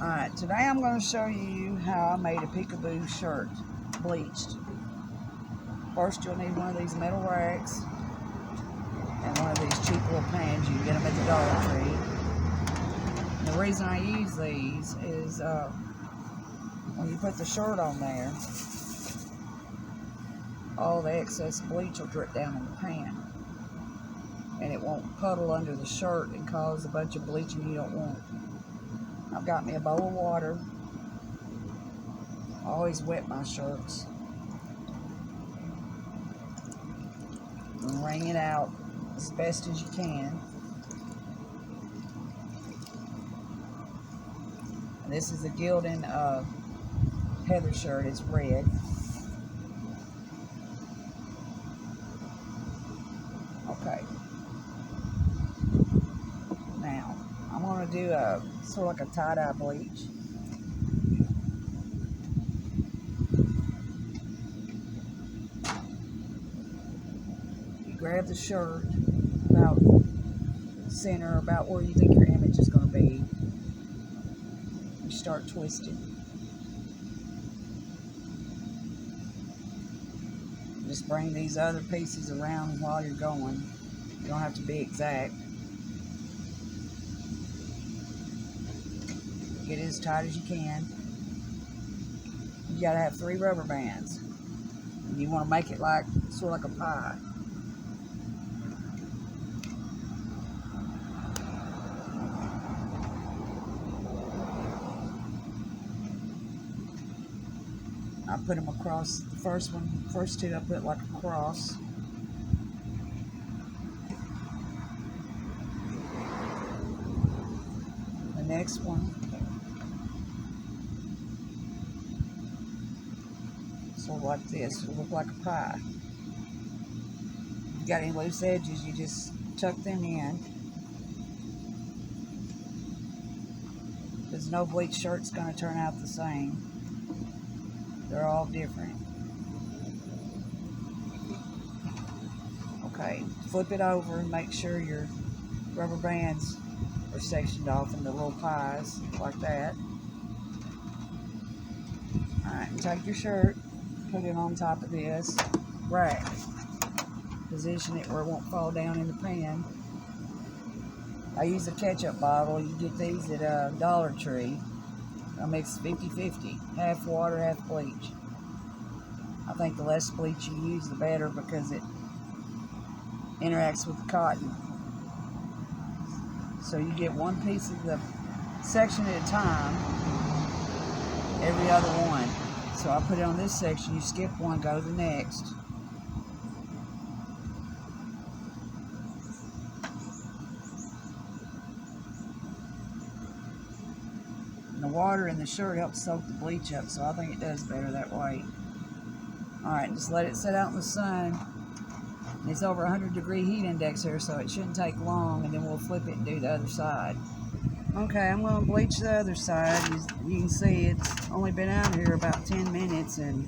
Alright, today I'm going to show you how I made a peekaboo shirt bleached. First you'll need one of these metal racks and one of these cheap little pans. You can get them at the Dollar Tree. And the reason I use these is when you put the shirt on there, all the excess bleach will drip down in the pan. And it won't puddle under the shirt and cause a bunch of bleaching you don't want. I've got me a bowl of water. I always wet my shirts. And wring it out as best as you can. And this is a Gildan heather shirt. It's red. Okay. Now, I'm going to do a sort of like a tie-dye bleach. You grab the shirt about center, about where you think your image is going to be. You start twisting. Just bring these other pieces around while you're going. You don't have to be exact. Get it as tight as you can. You gotta have 3 rubber bands. And you want to make it like sort of like a pie. I put them across the first two I put like a cross. The next one, sort of like this, it'll look like a pie. If you got any loose edges, you just tuck them in. Because no bleach shirt's going to turn out the same. They're all different. Okay, flip it over and make sure your rubber bands are sectioned off into little pies, like that. Alright, and take your shirt, put it on top of this rack. Position it where it won't fall down in the pan. I use a ketchup bottle. You get these at Dollar Tree. I mix 50-50, half water, half bleach. I think the less bleach you use, the better, because it interacts with the cotton. So you get one piece of the section at a time, every other one. So I put it on this section, you skip one, go to the next. The water in the shirt helps soak the bleach up, so I think it does better that way. Alright, just let it sit out in the sun. It's over 100-degree heat index here, so it shouldn't take long, and then we'll flip it and do the other side. Okay, I'm going to bleach the other side. You can see it's only been out here about 10 minutes, and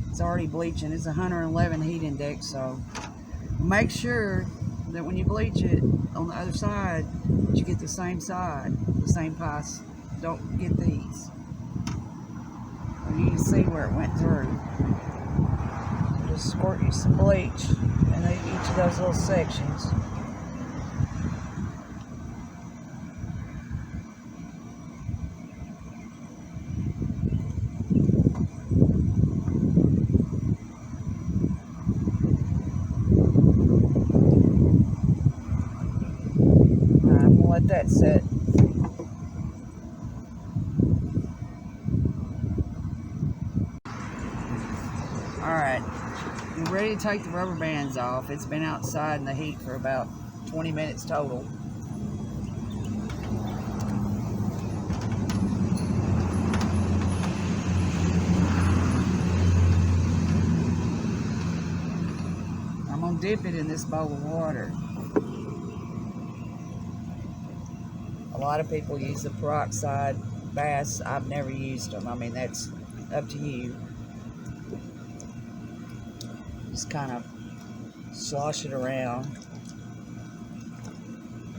it's already bleaching. It's 111 heat index, so make sure that when you bleach it on the other side, that you get the same side, the same pie. Don't get these. You can see where it went through. Just squirt you some bleach in each of those little sections. I'm going to let that set. Alright, you're ready to take the rubber bands off. It's been outside in the heat for about 20 minutes total. I'm going to dip it in this bowl of water. A lot of people use the peroxide baths. I've never used them. I mean, that's up to you. Just kind of slosh it around.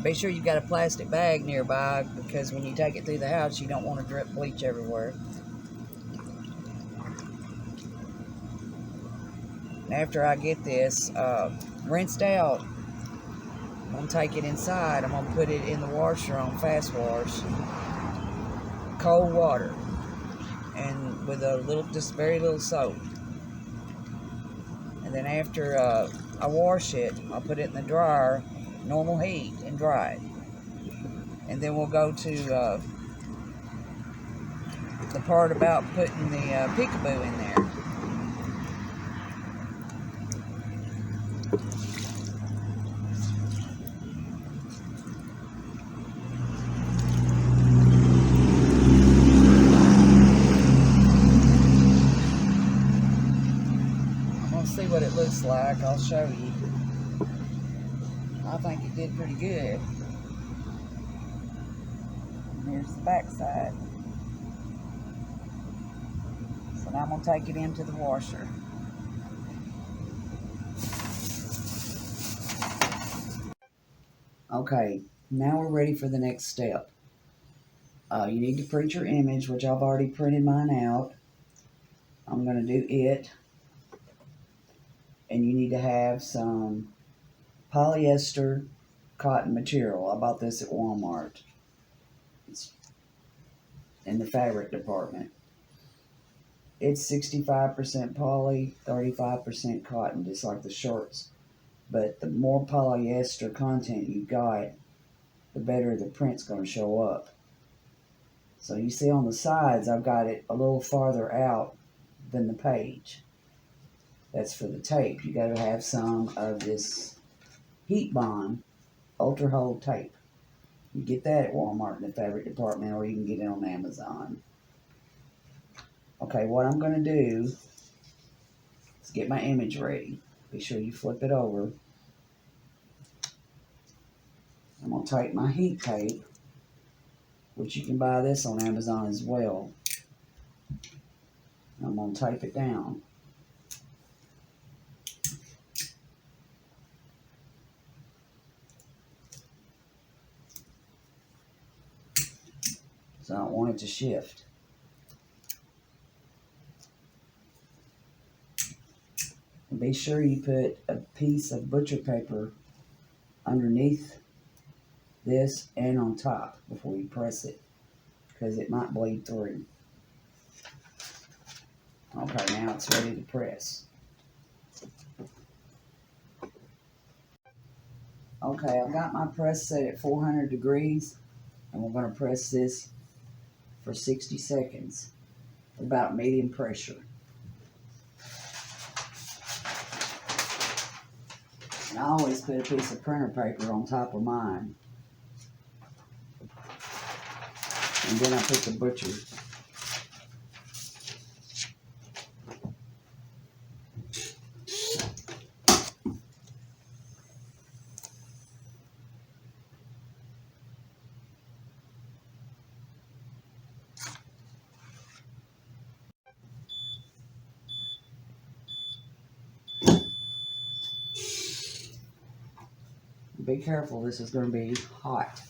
Be sure you got a plastic bag nearby, because when you take it through the house, you don't want to drip bleach everywhere. And after I get this rinsed out, I'm going to take it inside. I'm going to put it in the washer on fast wash, cold water, and with a little, just very little soap. And then after I wash it, I'll put it in the dryer, normal heat, and dry it. And then we'll go to the part about putting the peekaboo in there. I'm going to see what it looks like. I'll show you. I think it did pretty good. And here's the back side. So now I'm going to take it into the washer. Okay, now we're ready for the next step. You need to print your image, which I've already printed mine out. I'm going to do it. And you need to have some polyester cotton material. I bought this at Walmart. It's in the fabric department. It's 65% poly, 35% cotton, just like the shorts. But the more polyester content you got, the better the print's going to show up. So you see on the sides, I've got it a little farther out than the page. That's for the tape. You got to have some of this heat bond ultra hold tape. You get that at Walmart in the fabric department, or you can get it on Amazon. Okay, what I'm going to do is get my image ready. Be sure you flip it over. I'm going to take my heat tape, which you can buy this on Amazon as well. I'm going to tape it down. So I don't want it to shift. And be sure you put a piece of butcher paper underneath this and on top before you press it, because it might bleed through. Okay, now it's ready to press. Okay, I've got my press set at 400 degrees, and we're going to press this for 60 seconds, about medium pressure. And I always put a piece of printer paper on top of mine. And then I put the butcher. Be careful, this is going to be hot.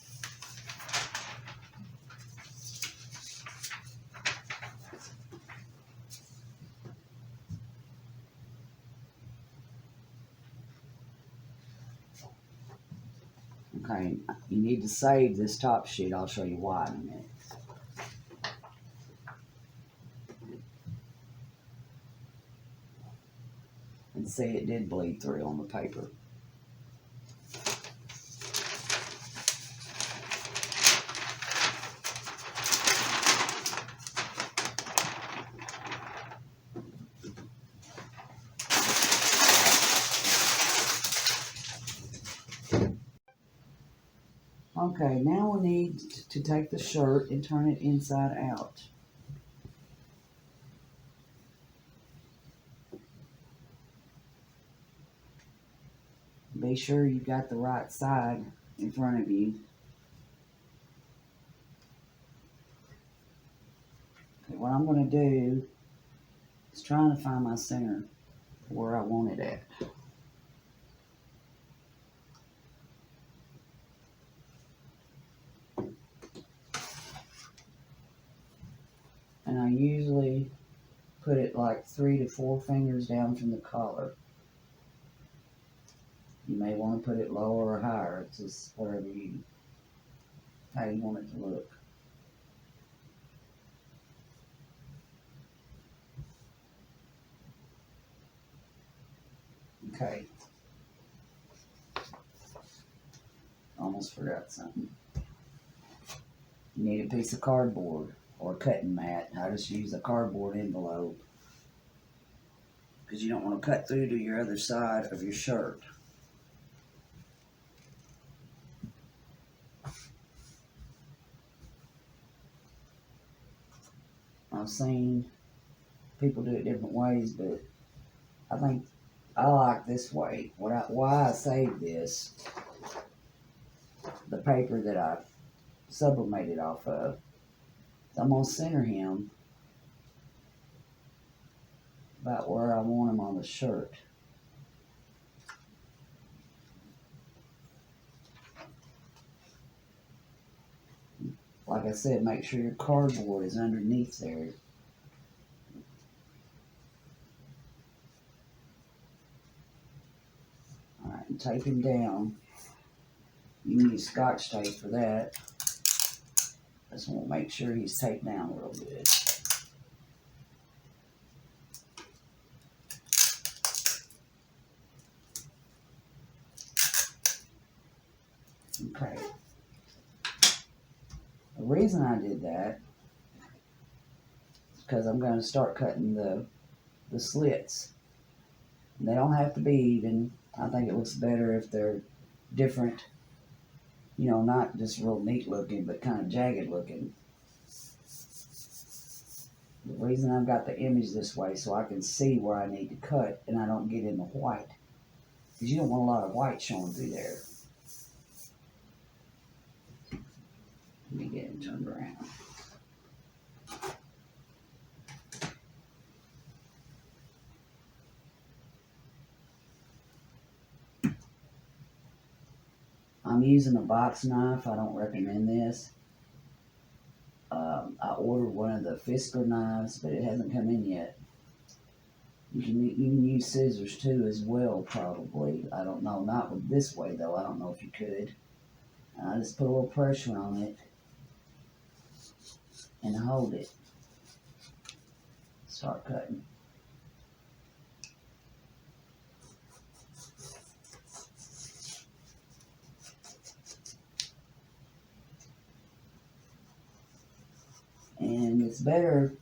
Okay, you need to save this top sheet. I'll show you why in a minute. And see, it did bleed through on the paper. Okay, now we need to take the shirt and turn it inside out. Be sure you got the right side in front of you. Okay, what I'm going to do is trying to find my center where I want it at. And I usually put it like 3 to 4 fingers down from the collar. You may want to put it lower or higher. It's just wherever how you want it to look. Okay. Almost forgot something. You need a piece of cardboard or a cutting mat. I just use a cardboard envelope because you don't want to cut through to your other side of your shirt. I've seen people do it different ways, but I think I like this way. Why I saved this, the paper that I sublimated off of, I'm going to center him about where I want him on the shirt. Like I said, make sure your cardboard is underneath there. Alright, and tape him down. You can use Scotch tape for that. Just want to make sure he's taped down real good. Okay. The reason I did that is because I'm going to start cutting the slits. They don't have to be even. I think it looks better if they're different. You know, not just real neat looking, but kind of jagged looking. The reason I've got the image this way so I can see where I need to cut and I don't get in the white. Because you don't want a lot of white showing through there. Let me get him turned around. I'm using a box knife. I don't recommend this. I ordered one of the Fisker knives, but it hasn't come in yet. You can use scissors too as well, probably. I don't know. Not with this way though. I don't know if you could. I just put a little pressure on it and hold it. Start cutting. And it's better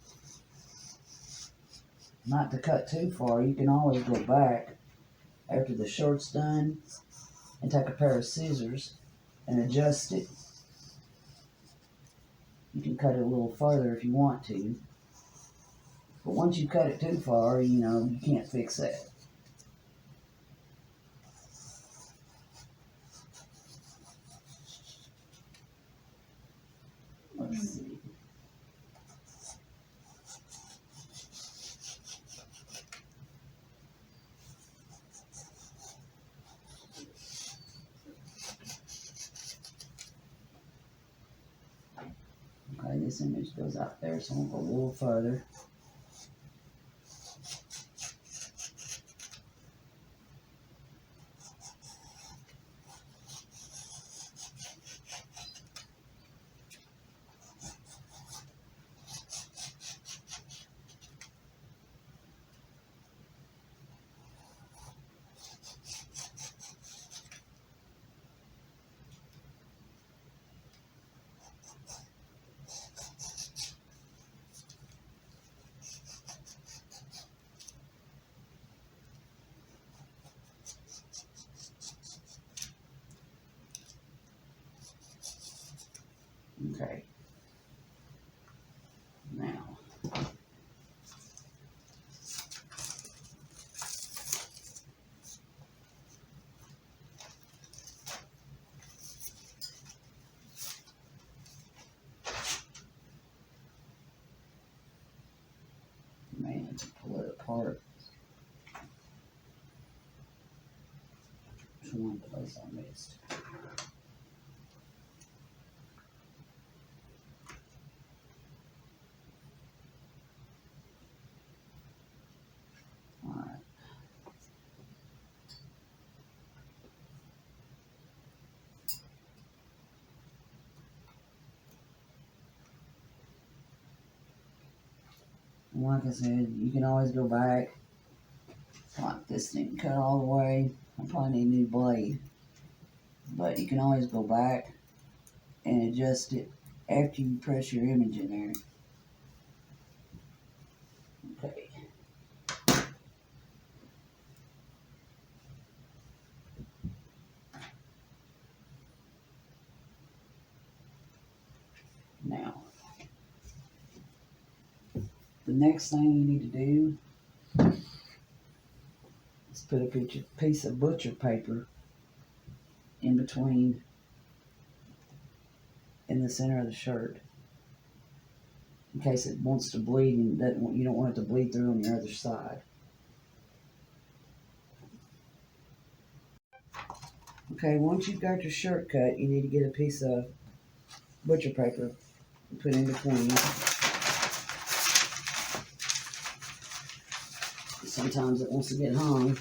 not to cut too far. You can always go back after the shirt's done and take a pair of scissors and adjust it. You can cut it a little further if you want to. But once you cut it too far, you know, you can't fix that. Let's see. Okay, this image goes out there, so I'm going to go a little further. Okay. Now, man, pull it apart. There's one place I missed. Like I said, you can always go back. Like this didn't cut all the way. I probably need a new blade. But you can always go back and adjust it after you press your image in there. Okay. Now, the next thing you need to do is put a piece of butcher paper in between, in the center of the shirt, in case it wants to bleed and you don't want it to bleed through on your other side. Okay, once you've got your shirt cut, you need to get a piece of butcher paper and put in between. Sometimes it wants to get hung.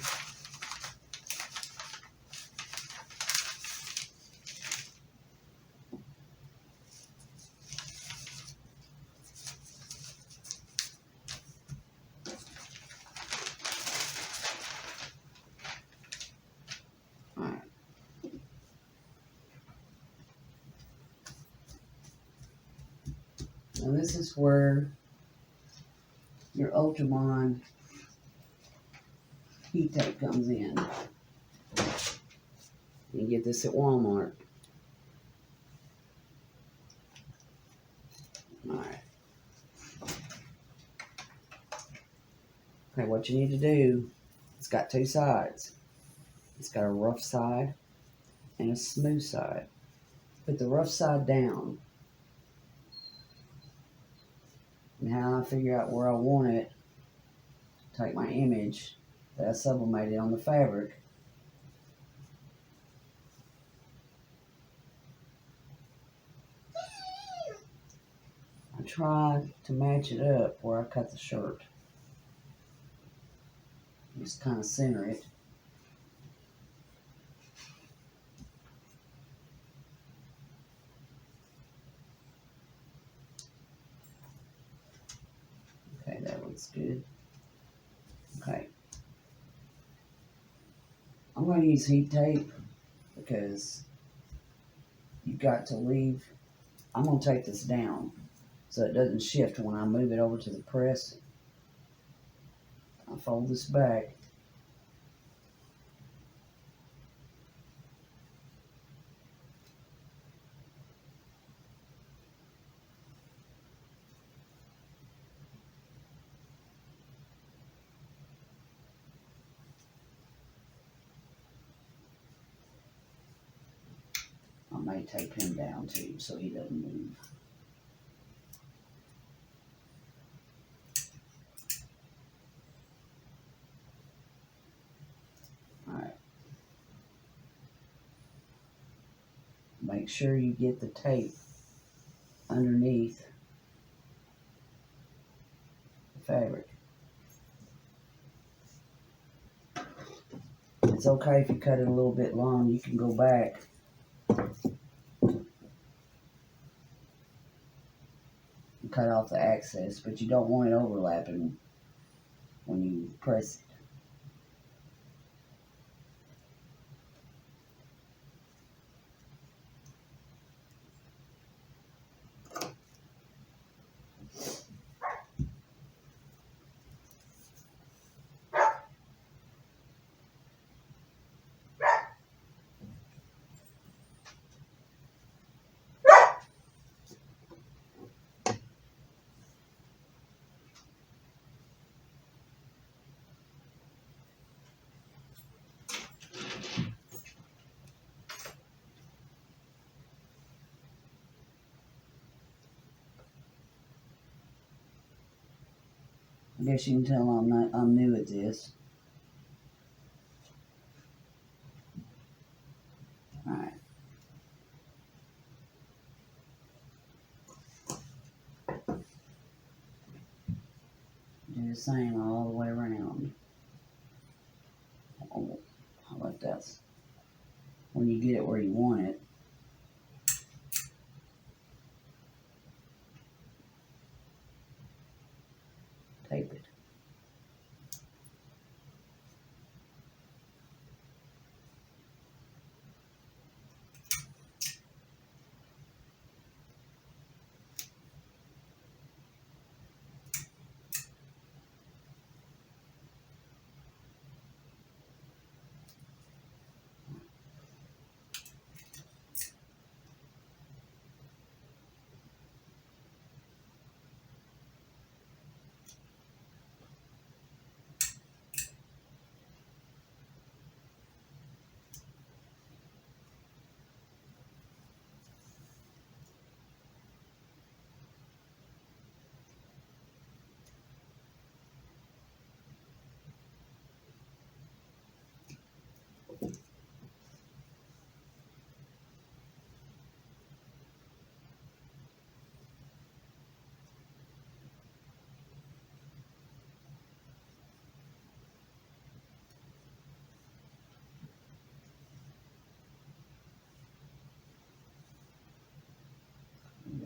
Alright. Now this is where your Ultramon heat tape comes in. You can get this at Walmart. Alright. Okay, what you need to do, it's got two sides. It's got a rough side and a smooth side. Put the rough side down. And how I figure out where I want it, take my image that I sublimated on the fabric. I try to match it up where I cut the shirt. Just kind of center it. Okay, that looks good. Okay. I'm going to use heat tape because you've got to leave. I'm going to take this down so it doesn't shift when I move it over to the press. I'll fold this back. I may tape him down too so he doesn't move. Alright. Make sure you get the tape underneath the fabric. It's okay if you cut it a little bit long. You can go back and cut off the excess, but you don't want it overlapping when you press it. I guess you can tell I'm new at this. Alright. Do the same all the way around. Oh, how about that? When you get it where you want it. tape it.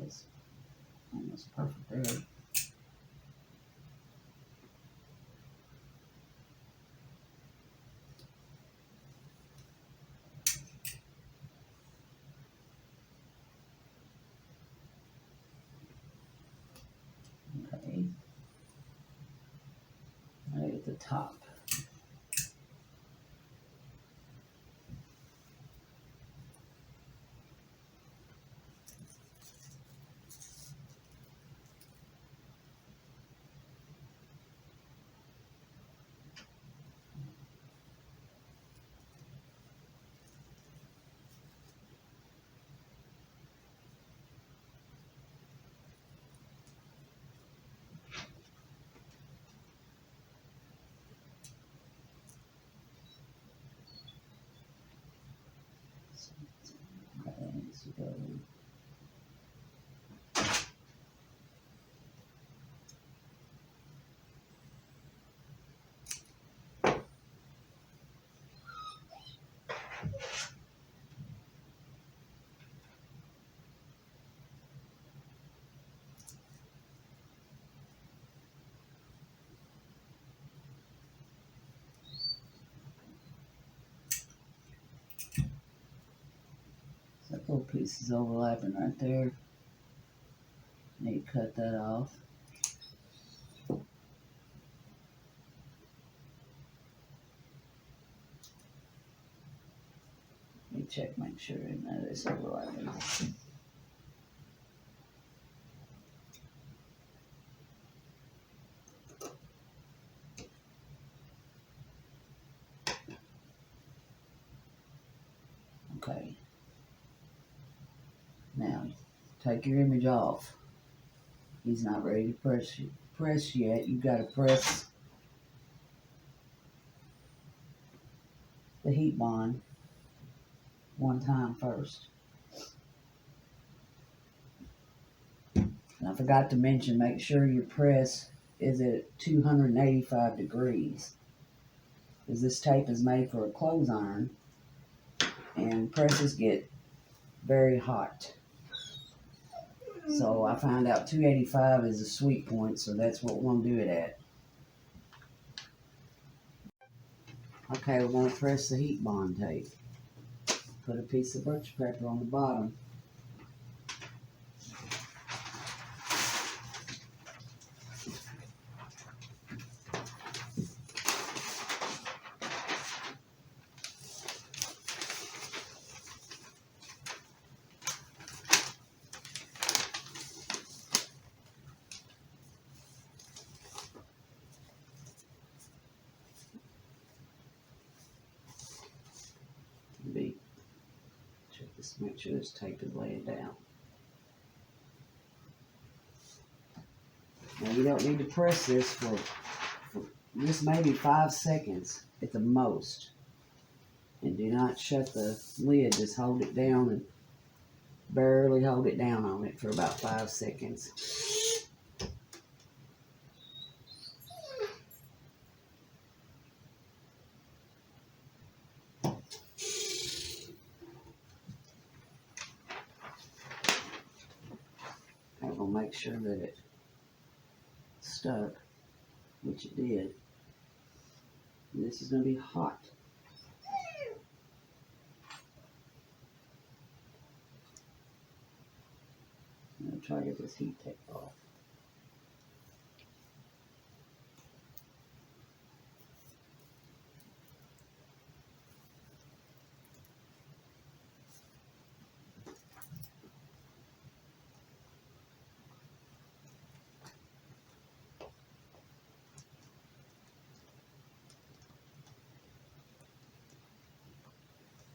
It's almost perfect there. Okay. Right at the top. Okay, so go. That little piece is overlapping right there. Need to cut that off. Let me check, make sure none of this overlapping. Okay. Now, take your image off. He's not ready to press yet. You got to press the heat bond one time first. And I forgot to mention, make sure your press is at 285 degrees. Because this tape is made for a clothes iron, and presses get very hot. So I found out 285 is a sweet point, so that's what we're going to do it at. Okay, we're going to press the heat bond tape. Put a piece of butcher paper on the bottom. Check this, make sure this tape is laying down. Now you don't need to press this for this maybe 5 seconds at the most. And do not shut the lid, just hold it down and barely hold it down on it for about 5 seconds. I will make sure that it's stuck. which it did. And this is going to be hot. I'm going to try to get this heat tape off.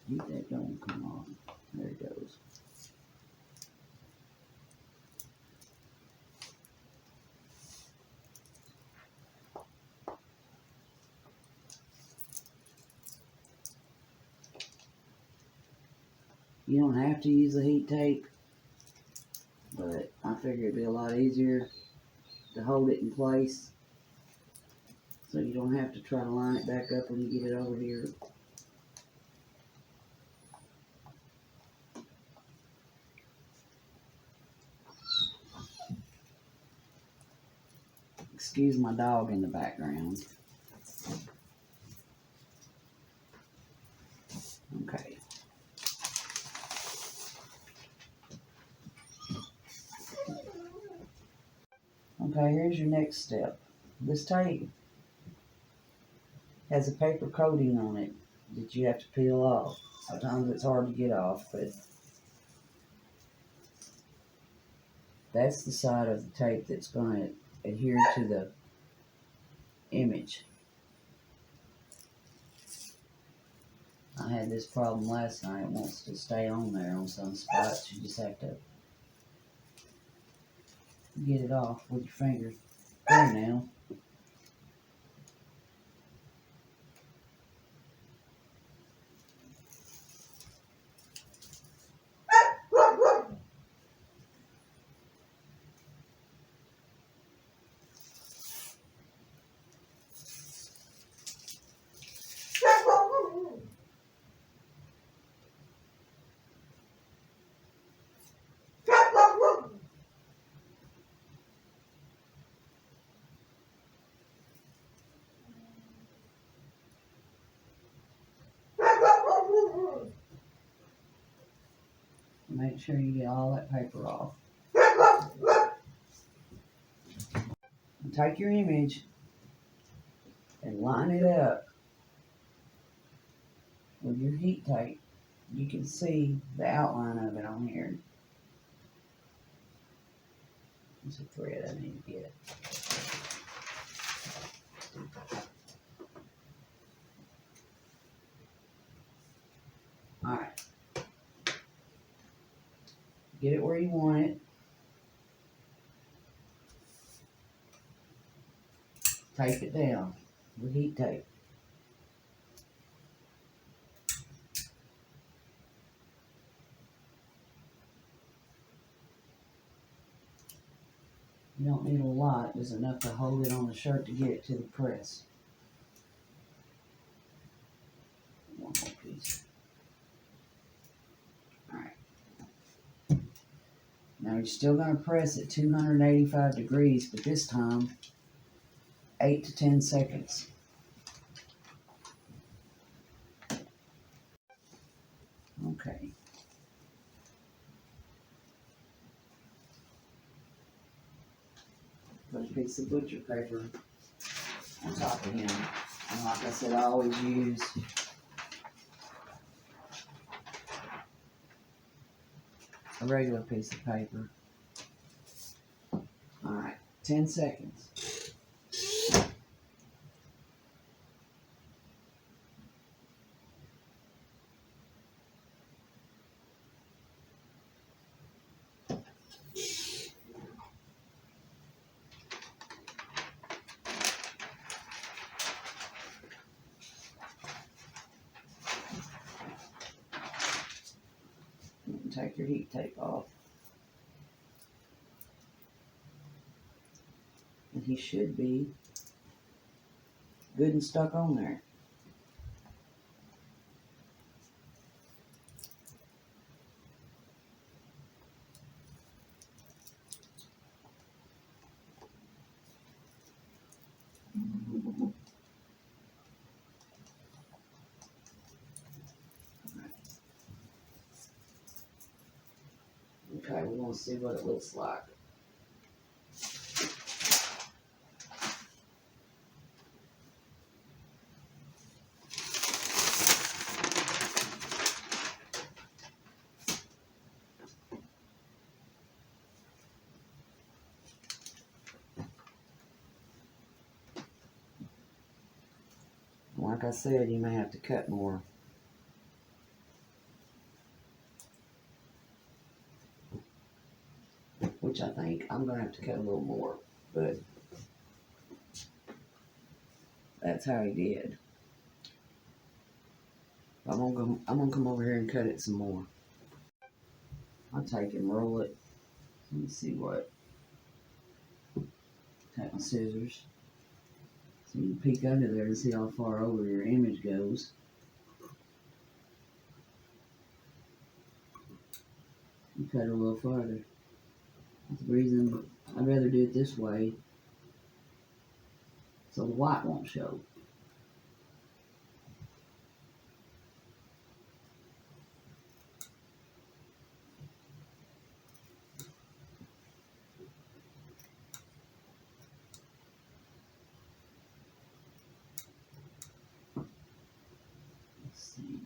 Heat tape don't come on. There it goes. You don't have to use the heat tape, but I figure it'd be a lot easier to hold it in place so you don't have to try to line it back up when you get it over here. Excuse my dog in the background. Okay. Okay, here's your next step. This tape has a paper coating on it that you have to peel off. Sometimes it's hard to get off, but that's the side of the tape that's going to adhere to the image. I had this problem last night. It wants to stay on there on some spots. You just have to get it off with your finger. There now. Make sure you get all that paper off. And take your image and line it up with your heat tape. You can see the outline of it on here. There's a thread I need to get. Alright. Get it where you want it. Tape it down with heat tape. You don't need a lot, there's enough to hold it on the shirt to get it to the press. One more piece. Alright. Now you're still going to press at 285 degrees, but this time 8 to 10 seconds. Okay. Put a piece of butcher paper on top of him. And like I said, I always use a regular piece of paper. Alright, 10 seconds. Take your heat tape off. And he should be good and stuck on there. Okay, we're going to see what it looks like. Like I said, you may have to cut more. Which I think I'm going to have to cut a little more. But that's how he did. I'm gonna come over here and cut it some more. I'll take and roll it. Let me see what. Take my scissors. So you can peek under there and see how far over your image goes. You cut it a little farther. That's the reason I'd rather do it this way, so the white won't show. Let's see.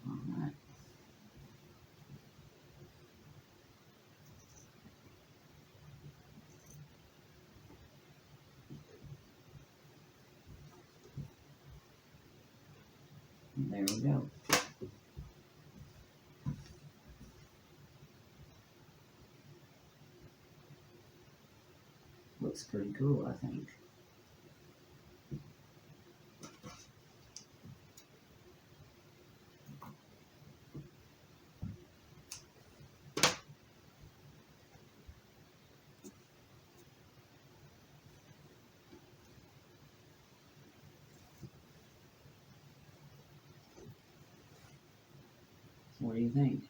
Alright. There we go. Looks pretty cool, I think. What do you think?